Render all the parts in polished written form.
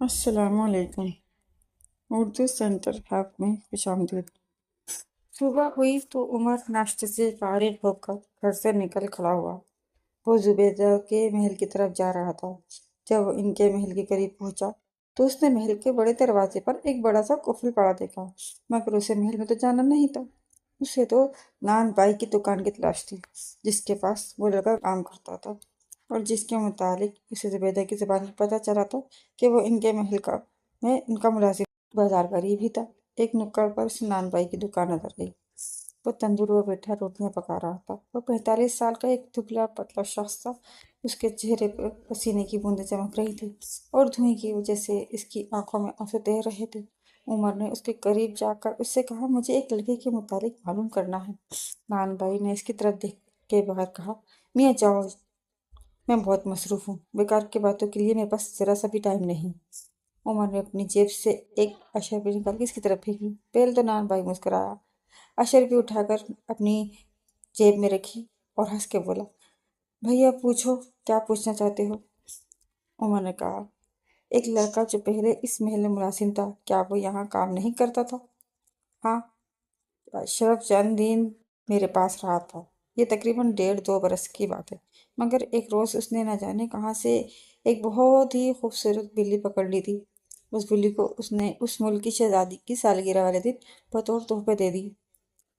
السلام علیکم۔ Urdu centre heap میں خوش آمدید۔ صبح ہوئی تو عمر ناشتے سے فارغ ہو کر گھر سے نکل کھڑا ہوا۔ وہ زبیدہ کے محل کی طرف جا رہا تھا۔ جب وہ ان کے محل کے قریب پہنچا تو اس نے محل کے بڑے دروازے پر ایک بڑا سا قفل پڑا دیکھا، مگر اسے محل میں تو جانا نہیں تھا۔ اسے تو نان بائی کی دکان کی تلاش تھی، جس کے پاس وہ لڑکا کام کرتا تھا اور جس کے متعلق اسے زبیدہ کی زبان میں پتہ چلا تھا کہ وہ ان کے محل میں ان کا ملازم۔ بازار قریب ہی تھا۔ ایک نکڑ پر اسے نان بائی کی دکان نظر گئی۔ وہ تندور پر بیٹھا روٹیاں پکا رہا تھا۔ وہ 45 سال کا ایک دبلا پتلا شخص تھا۔ اس کے چہرے پر پسینے کی بوندیں چمک رہی تھیں اور دھوئیں کی وجہ سے اس کی آنکھوں میں آنسو تیر رہے تھے۔ عمر نے اس کے قریب جا کر اس سے کہا، مجھے ایک لڑکے کے متعلق معلوم کرنا ہے۔ نان بائی نے اس کی طرف دیکھ کے بغیر کہا، میاں جاؤ، میں بہت مصروف ہوں، بیکار کی باتوں کے لیے میرے پاس ذرا سا بھی ٹائم نہیں۔ عمر نے اپنی جیب سے ایک اشرفی نکال کے اس کی طرف پھینکی۔ پہلے تو نان بھائی مسکرایا، اشرفی اٹھا کر اپنی جیب میں رکھی اور ہنس کے بولا، بھیا پوچھو، کیا پوچھنا چاہتے ہو؟ عمر نے کہا، ایک لڑکا جو پہلے اس محل میں ملازم تھا، کیا وہ یہاں کام نہیں کرتا تھا؟ ہاں، اشرف چند دن میرے پاس رہا تھا۔ یہ تقریباً 1.5-2 برس کی بات ہے، مگر ایک روز اس نے نہ جانے کہاں سے ایک بہت ہی خوبصورت بلی پکڑ لی تھی۔ اس بلی کو اس نے اس ملک کی شہزادی کی سالگرہ والے دن بطور تحفے دے دی۔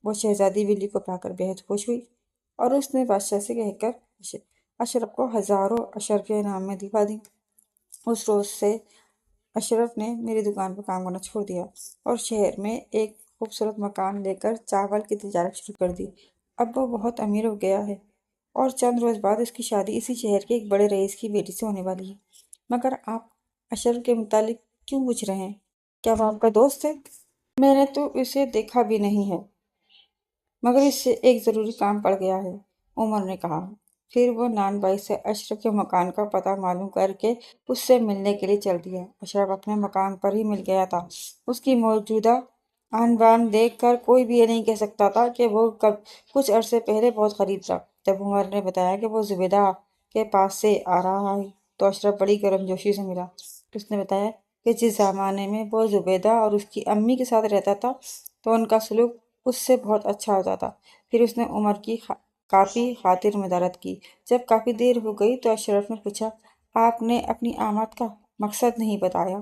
وہ شہزادی بلی کو پا کر بہت خوش ہوئی اور اس نے بادشاہ سے کہہ کر اشرف کو ہزاروں اشرفیاں انعام میں دلوا دیں۔ اس روز سے اشرف نے میری دکان پر کام کرنا چھوڑ دیا اور شہر میں ایک خوبصورت مکان لے کر چاول کی تجارت شروع کر دی۔ اب وہ بہت امیر ہو گیا ہے اور چند روز بعد اس کی شادی اسی شہر کے ایک بڑے رئیس کی بیٹی سے ہونے والی ہے۔ مگر آپ اشرف کے متعلق کیوں پوچھ رہے ہیں؟ کیا وہ آپ کا دوست ہے؟ میں نے تو اسے دیکھا بھی نہیں ہے، مگر اس سے ایک ضروری کام پڑ گیا ہے، عمر نے کہا۔ پھر وہ نان بائی سے اشرف کے مکان کا پتہ معلوم کر کے اس سے ملنے کے لیے چل دیا۔ اشرف اپنے مکان پر ہی مل گیا تھا۔ اس کی موجودہ آن بان دیکھ کر کوئی بھی یہ نہیں کہہ سکتا تھا کہ وہ کچھ عرصے پہلے بہت غریب تھا۔ جب عمر نے بتایا کہ وہ زبیدہ کے پاس سے آ رہا ہے تو اشرف بڑی گرم جوشی سے ملا۔ اس نے بتایا کہ جس زمانے میں وہ زبیدہ اور اس کی امی کے ساتھ رہتا تھا تو ان کا سلوک اس سے بہت اچھا ہوتا تھا۔ پھر اس نے عمر کی کافی خاطر مدارت کی۔ جب کافی دیر ہو گئی تو اشرف نے پوچھا، آپ نے اپنی آمد کا مقصد نہیں بتایا؟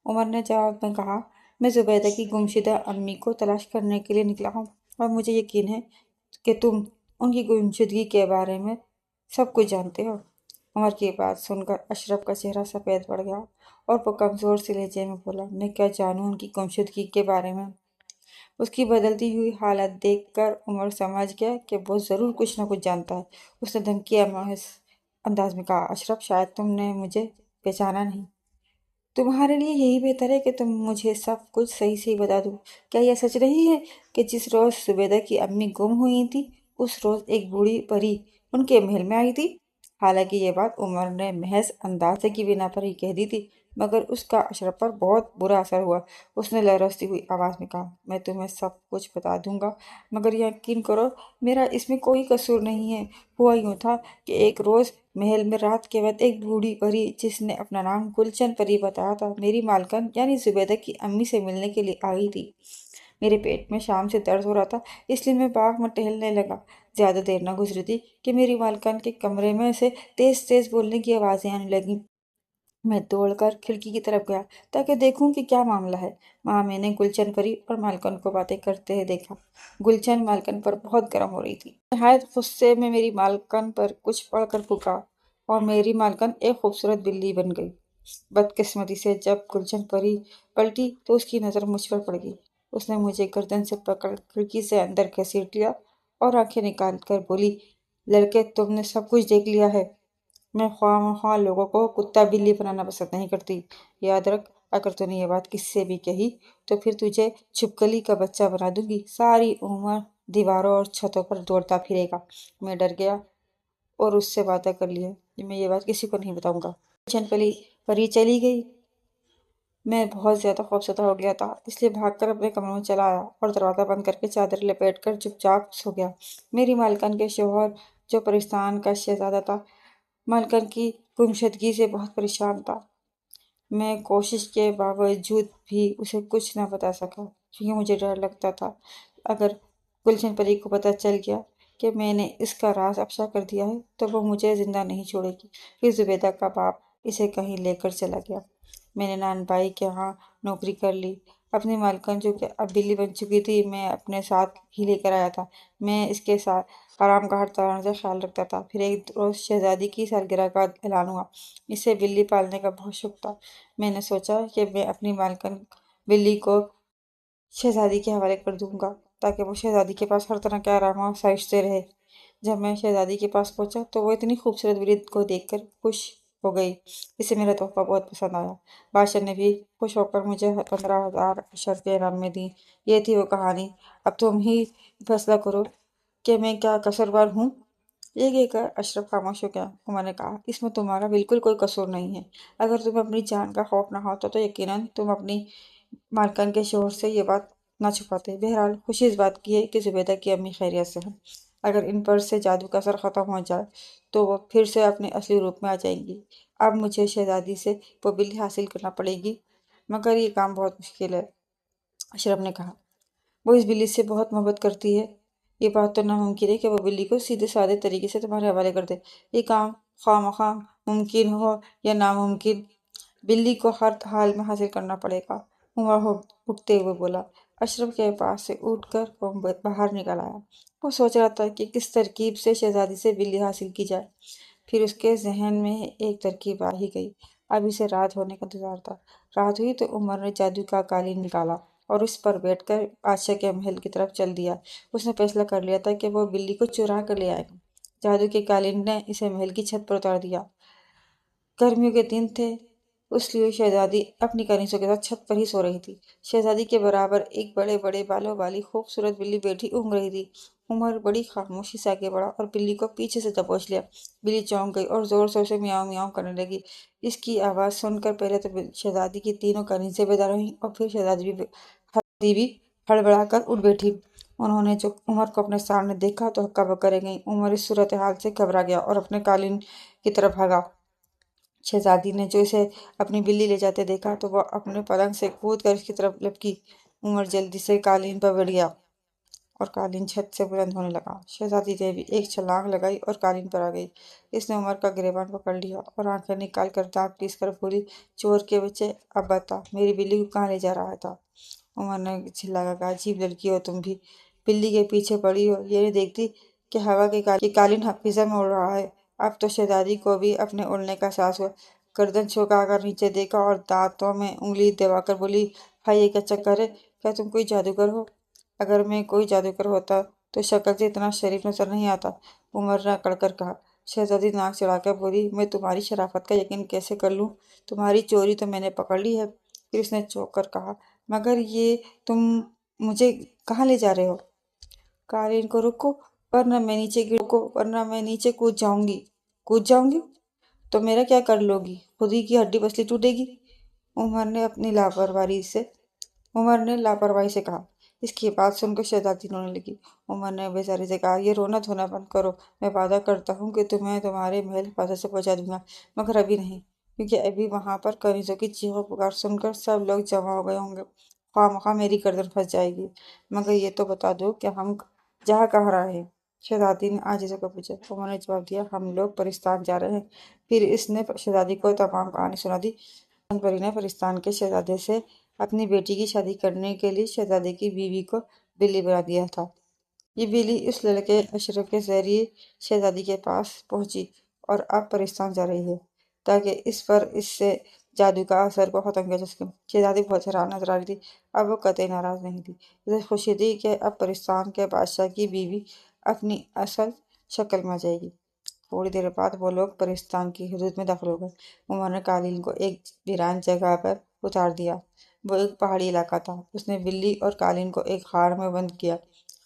عمر نے جواب میں کہا، میں زبیدہ کی گمشدہ امی کو تلاش کرنے کے لیے نکلا ہوں اور مجھے یقین ہے کہ تم ان کی گمشدگی کے بارے میں سب کچھ جانتے ہو۔ عمر کی بات سن کر اشرف کا چہرہ سفید پڑ گیا اور وہ کمزور سے لہجے میں بولا، میں کیا جانوں ان کی گمشدگی کے بارے میں؟ اس کی بدلتی ہوئی حالت دیکھ کر عمر سمجھ گیا کہ وہ ضرور کچھ نہ کچھ جانتا ہے۔ اس نے دھمکیہ محض انداز میں کہا، اشرف، شاید تم نے مجھے پہچانا نہیں۔ تمہارے لیے یہی بہتر ہے کہ تم مجھے سب کچھ صحیح سے بتا دو۔ کیا یہ سچ نہیں ہے کہ جس روز زبیدہ کی امی گم ہوئی تھی اس روز ایک بوڑھی پری ان کے محل میں آئی تھی؟ حالانکہ یہ بات عمر نے محض اندازے کی بنا پر ہی کہہ دی تھی، مگر اس کا اشرف پر بہت برا اثر ہوا۔ اس نے لرزتی ہوئی آواز میں کہا، میں تمہیں سب کچھ بتا دوں گا، مگر یقین کرو میرا اس میں کوئی قصور نہیں ہے۔ ہوا یوں تھا کہ ایک روز محل میں رات کے وقت ایک بوڑھی پری جس نے اپنا نام گلچن پری بتایا تھا، میری مالکن یعنی زبیدہ کی امی سے ملنے کے لیے آئی تھی۔ میرے پیٹ میں شام سے درد ہو رہا تھا، اس لیے میں باغ میں ٹہلنے لگا۔ زیادہ دیر نہ گزری تھی کہ میری مالکن کے کمرے میں سے تیز تیز بولنے کی آوازیں آنے لگیں۔ میں دوڑ کر کھڑکی کی طرف گیا تاکہ دیکھوں کہ کیا معاملہ ہے۔ وہاں میں نے گلچن پری اور مالکن کو باتیں کرتے ہوئے دیکھا۔ گلچن مالکن پر بہت گرم ہو رہی تھی۔ نہایت غصے میں میری مالکن پر کچھ پڑھ کر پھونکا اور میری مالکن ایک خوبصورت بلی بن گئی۔ بدقسمتی سے جب گلچن پری پلٹی تو اس کی نظر مجھ پر پڑ گئی۔ اس نے مجھے گردن سے پکڑ کھڑکی سے اندر گھسیٹ لیا اور آنکھیں نکال کر بولی، لڑکے، تم نے سب کچھ دیکھ لیا ہے۔ میں خواہ مخواہ لوگوں کو کتا بلی بنانا پسند نہیں کرتی۔ یاد رکھ، اگر تو نے یہ بات کسی سے بھی کہی تو پھر تجھے چھپکلی کا بچہ بنا دوں گی، ساری عمر دیواروں اور چھتوں پر دوڑتا پھرے گا۔ میں ڈر گیا اور اس سے وعدہ کر لیا کہ میں یہ بات کسی کو نہیں بتاؤں گا۔ گلچن پری چلی گئی۔ میں بہت زیادہ خوفزدہ ہو گیا تھا، اس لیے بھاگ کر اپنے کمرے میں چلا آیا اور دروازہ بند کر کے چادر لپیٹ کر چپ چاپ سو گیا۔ میری مالکن کے شوہر جو پرستان کا شہزادہ تھا، مالکن کی گمشدگی سے بہت پریشان تھا۔ میں کوشش کے باوجود بھی اسے کچھ نہ بتا سکا، کیونکہ مجھے ڈر لگتا تھا اگر گلشن پری کو پتہ چل گیا کہ میں نے اس کا راز افشا کر دیا ہے تو وہ مجھے زندہ نہیں چھوڑے گی۔ پھر زبیدہ کا باپ اسے کہیں لے کر چلا گیا۔ میں نے نان بھائی کے ہاں نوکری کر لی۔ اپنی مالکن جو کہ اب بلی بن چکی تھی میں اپنے ساتھ ہی لے کر آیا تھا۔ میں اس کے ساتھ آرام کا ہر طرح سے خیال رکھتا تھا۔ پھر ایک روز شہزادی کی سالگرہ کا اعلان ہوا۔ اسے بلی پالنے کا بہت شوق تھا۔ میں نے سوچا کہ میں اپنی مالکن بلی کو شہزادی کے حوالے کر دوں گا تاکہ وہ شہزادی کے پاس ہر طرح کے آرام و آسائش سے رہے۔ جب میں شہزادی کے پاس پہنچا تو وہ اتنی خوبصورت بلی کو دیکھ کر خوش ہو گئی۔ اسے میرا تحفہ بہت پسند آیا۔ بادشاہ نے بھی خوش ہو کر مجھے 15,000 اشرف انعام میں دی۔ یہ تھی وہ کہانی۔ اب تم ہی فیصلہ کرو کہ میں کیا قصوروار ہوں۔ ایک اشرف خاموش ہو گیا۔ عمر نے کہا، اس میں تمہارا بالکل کوئی قصور نہیں ہے۔ اگر تمہیں اپنی جان کا خوف نہ ہوتا تو یقیناً تم اپنی مالکن کے شوہر سے یہ بات نہ چھپاتے۔ بہرحال خوشی اس بات کی ہے کہ زبیدہ کی امی خیریت سے ہیں۔ اگر ان پر سے جادو کا اثر ختم ہو جائے تو وہ پھر سے اپنے اصلی روپ میں آ جائیں گی۔ اب مجھے شہزادی سے وہ بلی حاصل کرنا پڑے گی، مگر یہ کام بہت مشکل ہے۔ اشرف نے کہا، وہ اس بلی سے بہت محبت کرتی ہے۔ یہ بات تو ناممکن ہے کہ وہ بلی کو سیدھے سادے طریقے سے تمہارے حوالے کر دے۔ یہ کام خواہ مخواہ ممکن ہو یا ناممکن، بلی کو ہر حال میں حاصل کرنا پڑے گا۔ عمر اٹھتے ہوئے بولا۔ اشرف کے پاس سے اٹھ کر وہ باہر نکل آیا۔ وہ سوچ رہا تھا کہ کس ترکیب سے شہزادی سے بلی حاصل کی جائے۔ پھر اس کے ذہن میں ایک ترکیب آ ہی گئی۔ اب اسے رات ہونے کا انتظار تھا۔ رات ہوئی تو عمر نے جادو کا قالین نکالا اور اس پر بیٹھ کر بادشاہ کے محل کی طرف چل دیا۔ اس نے فیصلہ کر لیا تھا کہ وہ بلی کو چرا کر لے آئے گا۔ جادو کے قالین نے اسے محل کی چھت پر اتار دیا۔ گرمیوں کے دن تھے، اس لیے شہزادی اپنی کنیزوں کے ساتھ چھت پر ہی سو رہی تھی۔ شہزادی کے برابر ایک بڑے بڑے بالوں والی خوبصورت بلی بیٹھی اونگھ رہی تھی۔ عمر بڑی خاموشی سے آگے بڑھا اور بلی کو پیچھے سے دبوچ لیا۔ بلی چونک گئی اور زور زور سے میاؤں میاؤں کرنے لگی۔ اس کی آواز سن کر پہلے تو شہزادی کی تینوں کنیزیں بیدار ہوئیں اور پھر شہزادی بھی ہڑبڑا کر اٹھ بیٹھی۔ انہوں نے جو عمر کو اپنے سامنے دیکھا تو ہکا بکا رہ گئیں۔ عمر اس صورتحال سے گھبرا گیا اور اپنے قالین کی طرف بھاگا۔ شہزادی نے جو اسے اپنی بلی لے جاتے دیکھا تو وہ اپنے پلنگ سے کود کر اس کی طرف لپکی۔ عمر جلدی سے قالین پر بیٹھ گیا اور قالین چھت سے بلند ہونے لگا۔ شہزادی نے بھی ایک چھلانگ لگائی اور قالین پر آ گئی۔ اس نے عمر کا گریبان پکڑ لیا اور آنکھیں نکال کر دانت پیس کر بولی، چور کے بچے، اب بتا میری بلی کو کہاں لے جا رہا تھا؟ عمر نے چلا کر کہا، عجیب لڑکی ہو تم بھی، بلی کے پیچھے پڑی ہو، یہ نہیں دیکھتی کہ ہوا کے قالین فضا میں اڑ رہا ہے۔ اب تو شہزادی کو بھی اپنے اڑنے کا احساس ہوا۔ گردن جھکا کر نیچے دیکھا اور دانتوں میں انگلی دبا کر بولی، بھائی یہ کیا چکر ہے؟ کیا تم کوئی جادوگر ہو؟ اگر میں کوئی جادوگر ہوتا تو شکل سے اتنا شریف نظر نہیں آتا، عمر نے اکڑ کر کہا۔ شہزادی ناک چڑھا کر بولی، میں تمہاری شرافت کا یقین کیسے کر لوں؟ تمہاری چوری تو میں نے پکڑ لی ہے۔ پھر اس نے چونک کر کہا، مگر یہ تم مجھے کہاں لے جا رہے ہو؟ قالین کو رکو ورنہ میں نیچے کود جاؤں گی۔ کود جاؤں گی تو میرا کیا کر لو گی؟ خود ہی کی ہڈی پسلی ٹوٹے گی۔ عمر نے لاپرواہی سے کہا۔ اس کی بات سن کر شہزادی رونے لگی۔ عمر نے بےزاری سے کہا، یہ رونا دھونا بند کرو، میں وعدہ کرتا ہوں کہ تمہیں تمہارے محل حفاظت سے پہنچا دوں گا، مگر ابھی نہیں، کیونکہ ابھی وہاں پر کنیزوں کی چیخ و پکار سن کر سب لوگ جمع ہو گئے ہوں گے، خواہ مخواہ میری گردن پھنس جائے گی، مگر یہ تو بتا دو کہ ہم جہاں کہاں رہے ہیں؟ شہزادی نے عاجزی سے پوچھا۔ عمر نے جواب دیا، ہم لوگ پرستان جا رہے ہیں۔ پھر اس نے شہزادی کو تمام کہانی سنا دی۔ گلشن پری نے پرستان کے شہزادے سے اپنی بیٹی کی شادی کرنے کے لیے شہزادے کی بیوی کو بلی بنا دیا تھا۔ یہ بلی اس لڑکے اشرف کے ذریعے شہزادی کے پاس پہنچی اور اب پرستان جا رہی ہے تاکہ اس سے جادو کا اثر کو ختم کیا جا سکے۔ شہزادی بہت حیران نظر آ رہی تھی۔ اب وہ قطعی ناراض نہیں تھی۔ اسے خوشی تھی کہ اب پرستان کے بادشاہ کی بیوی اپنی اصل شکل میں آ جائے گی۔ تھوڑی دیر بعد وہ لوگ پرستان کی حدود میں داخل ہو گئے۔ عمر نے قالین کو ایک ویران جگہ پر اتار دیا۔ وہ ایک پہاڑی علاقہ تھا۔ اس نے بلی اور قالین کو ایک غار میں بند کیا۔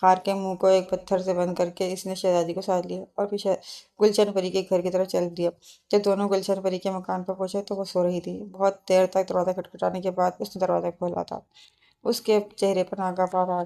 غار کے منہ کو ایک پتھر سے بند کر کے اس نے شہزادی کو ساتھ لیا اور پھر گلشن پری کے گھر کی طرف چل دیا۔ جب دونوں گلشن پری کے مکان پر پہنچے تو وہ سو رہی تھی۔ بہت دیر تک دروازہ کھٹکھٹانے کے بعد اس نے دروازہ کھولا تھا۔ اس کے چہرے پر ناگہان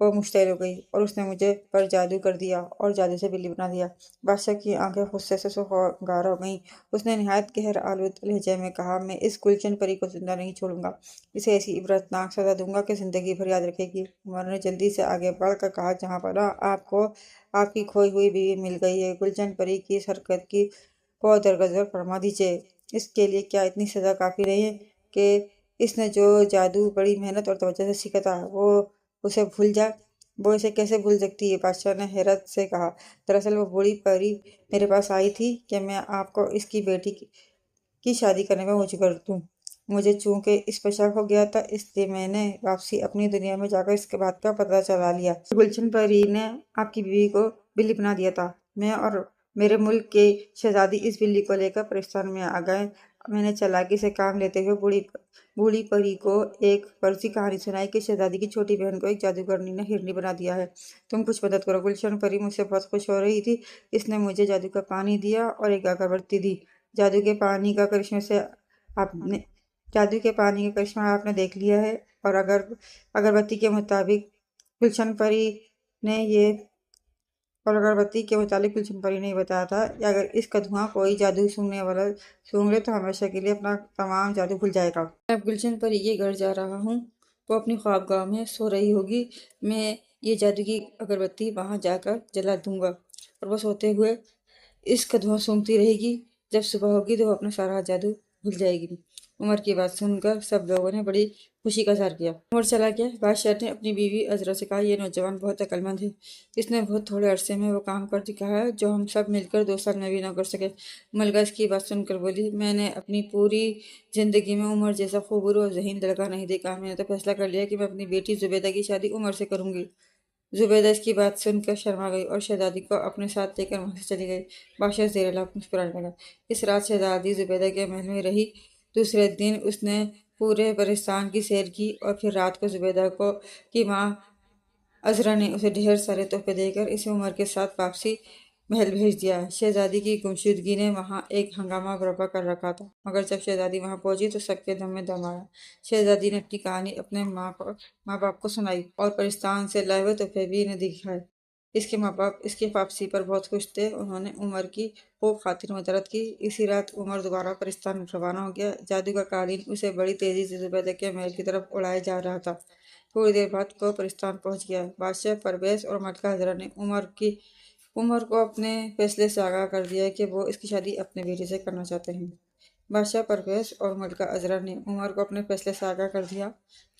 وہ مشتعل ہو گئی اور اس نے مجھے پر جادو کر دیا اور جادو سے بلی بنا دیا۔ بادشاہ کی آنکھیں غصے سے سرخار ہو گئیں۔ اس نے نہایت قہر آلود لہجے میں کہا، میں اس گلشن پری کو زندہ نہیں چھوڑوں گا، اسے ایسی عبرتناک سزا دوں گا کہ زندگی بھر یاد رکھے گی۔ عمر نے جلدی سے آگے بڑھ کر کہا، جہاں پناہ، آپ کو آپ کی کھوئی ہوئی بیوی مل گئی ہے۔ گلشن پری کی اس حرکت کی کو درگزر فرما دیجیے۔ اس کے لیے کیا اتنی سزا کافی نہیں ہے کہ اس نے جو جادو بڑی محنت اور توجہ سے سیکھا تھا وہ اسے بھول جائے؟ وہ اسے کیسے بھول سکتی ہے؟ بادشاہ نے حیرت سے کہا، دراصل وہ بوڑھی پری میرے پاس آئی تھی کہ میں آپ کو اس کی بیٹی کی شادی کرنے میں مجبور دوں۔ مجھے چونکہ اس پر شک ہو گیا تھا، اس لیے میں نے واپسی اپنی دنیا میں جا کر اس کے بات کا پتہ چلا لیا۔ گلشن پری نے آپ کی بیوی کو بلی بنا دیا تھا۔ میں اور میرے ملک کے شہزادی اس بلی کو لے کر پرستان میں آ گئے۔ میں نے چالاکی سے کام لیتے ہوئے بوڑھی پری کو ایک فرضی کہانی سنائی کہ شہزادی کی چھوٹی بہن کو ایک جادوگرنی نے ہرنی بنا دیا ہے۔ تم کچھ مدد کرو۔ گلشن پری مجھ سے بہت خوش ہو رہی تھی۔ اس نے مجھے جادو کا پانی دیا اور ایک اگربتی دی۔ جادو کے پانی کا کرشمہ آپ نے دیکھ لیا ہے، اور اگربتی کے مطابق گلشن پری نے یہ بتایا تھا کہ اگر اس کا دھواں کوئی جادو سونگنے والا سونگ لے تو ہمیشہ کے لیے اپنا تمام جادو بھول جائے گا۔ میں اب گلشن پری کے گھر جا رہا ہوں۔ وہ اپنی خوابگاہ میں سو رہی ہوگی۔ میں یہ جادو کی اگربتی وہاں جا کر جلا دوں گا اور وہ سوتے ہوئے اس کا دھواں سونگتی رہے گی۔ جب صبح ہوگی تو وہ اپنا سارا جادو بھول جائے گی۔ عمر کی بات سن کر سب لوگوں نے بڑی خوشی کا اظہار کیا۔ عمر چلا گیا۔ بادشاہ نے اپنی بیوی عذرا سے کہا، یہ نوجوان بہت عقل مند ہے۔ اس نے بہت تھوڑے عرصے میں وہ کام کر دکھایا ہے جو ہم سب مل کر 2 سال میں بھی نہ کر سکے۔ ملکہ اس کی بات سن کر بولی، میں نے اپنی پوری زندگی میں عمر جیسا خوبرو اور ذہین لڑکا نہیں دیکھا۔ میں نے تو فیصلہ کر لیا کہ میں اپنی بیٹی زبیدہ کی شادی عمر سے کروں گی۔ زبیدہ اس کی بات سن کر شرما گئی اور شہزادی کو اپنے ساتھ لے کر وہاں سے چلی گئی۔ بادشاہ زیر لب مسکرانے لگا۔ اس رات شہزادی زبیدہ کے محل میں رہی۔ دوسرے دن اس نے پورے پرستان کی سیر کی اور پھر رات کو زبیدہ کی ماں عذرا نے اسے ڈھیر سارے تحفے دے کر اسے عمر کے ساتھ واپسی محل بھیج دیا۔ شہزادی کی گمشدگی نے وہاں ایک ہنگامہ برپا کر رکھا تھا، مگر جب شہزادی وہاں پہنچی تو سب کے دم میں دم آیا۔ شہزادی نے اپنی کہانی اپنے ماں باپ کو سنائی اور پرستان سے لائے ہوئے تحفے بھی انہیں دکھائے۔ اس کے ماں باپ اس کی واپسی پر بہت خوش تھے۔ انہوں نے عمر کی خوب خاطر مدارت کی۔ اسی رات عمر دوبارہ پرستان روانہ ہو گیا۔ جادو کا قالین اسے بڑی تیزی سے زبیدہ کے محل کی طرف اڑایا جا رہا تھا۔ تھوڑی دیر بعد وہ پرستان پہنچ گیا۔ بادشاہ پرویز اور ملکہ عذرا نے عمر کو اپنے فیصلے سے آگاہ کر دیا کہ وہ اس کی شادی اپنے بیٹے سے کرنا چاہتے ہیں۔ بادشاہ پرویز اور ملکہ عذرا نے عمر کو اپنے فیصلے سے آگاہ کر دیا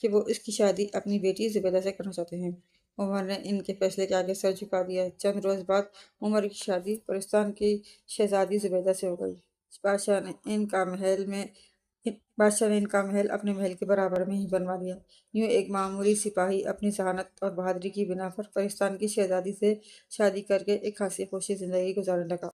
کہ وہ اس کی شادی اپنی بیٹی زبیدہ سے کرنا چاہتے ہیں۔ عمر نے ان کے فیصلے کے آگے سر جھکا دیا۔ چند روز بعد عمر کی شادی پرستان کی شہزادی زبیدہ سے ہو گئی۔ بادشاہ نے ان کا محل اپنے محل کے برابر میں ہی بنوا لیا۔ یوں ایک معمولی سپاہی اپنی ذہانت اور بہادری کی بنا پر پرستان کی شہزادی سے شادی کر کے ایک ہنسی خوشی زندگی گزارنے لگا۔